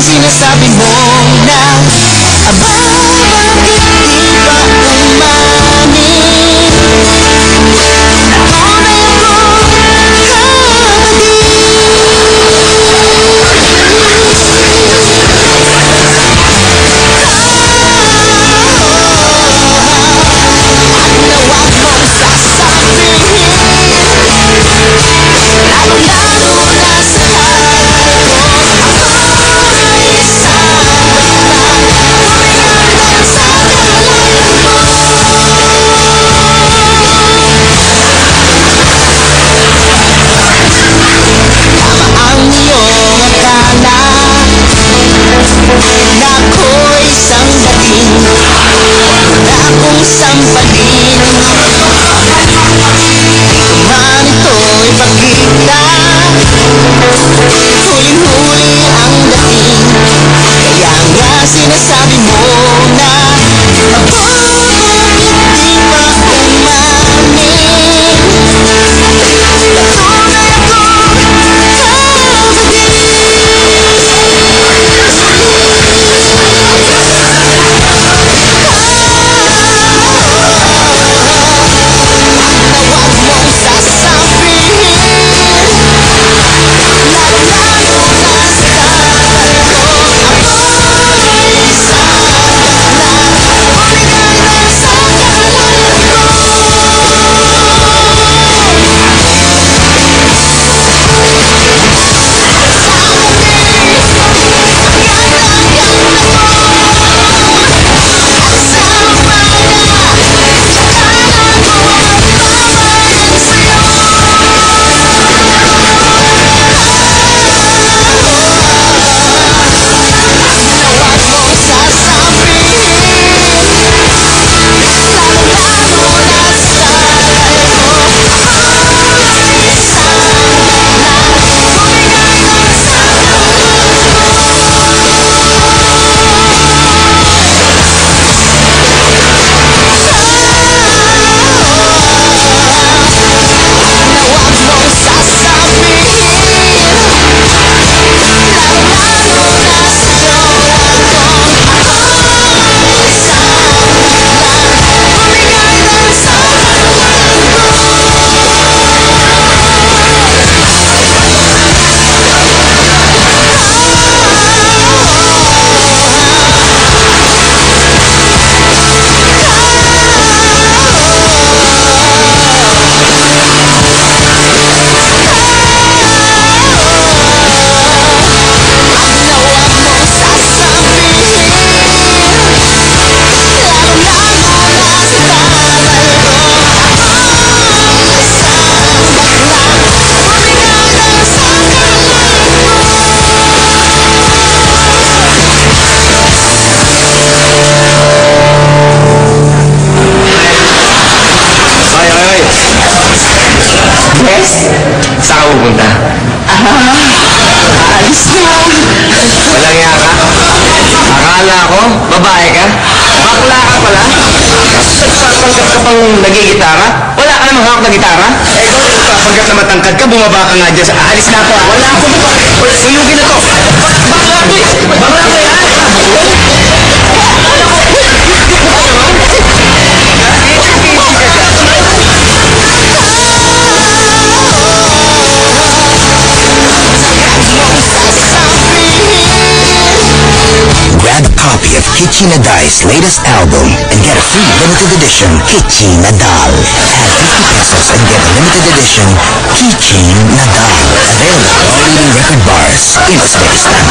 sinasabi mo na aba, bakit di ba umamin? Tunay akong sampalin. Ito man ito'y pagkita, huling-huli ang dating. Kaya nga sinasabi mo na aba, bakit di ba umamin? Tunay akong saan ka pupunta? Alis na. Walang iya ka? Akala ko, babae ka? Bakla ka pala? Nagpapanggap ka pang nagigitara? Wala ka namang hawak na gitara? Eh, kung nagpapanggap na matangkad ka, bumaba ka nga dyan sa aalis na ako. Wala akong suyugin na to. Bakla ko eh! Bakla ko eh! Grab a copy of Kichi Nadai's latest album and get a free limited edition Kichi Nadal. Add 50 pesos and get a limited edition Kichi Nadal. Available at all leading record bars in Uzbekistan.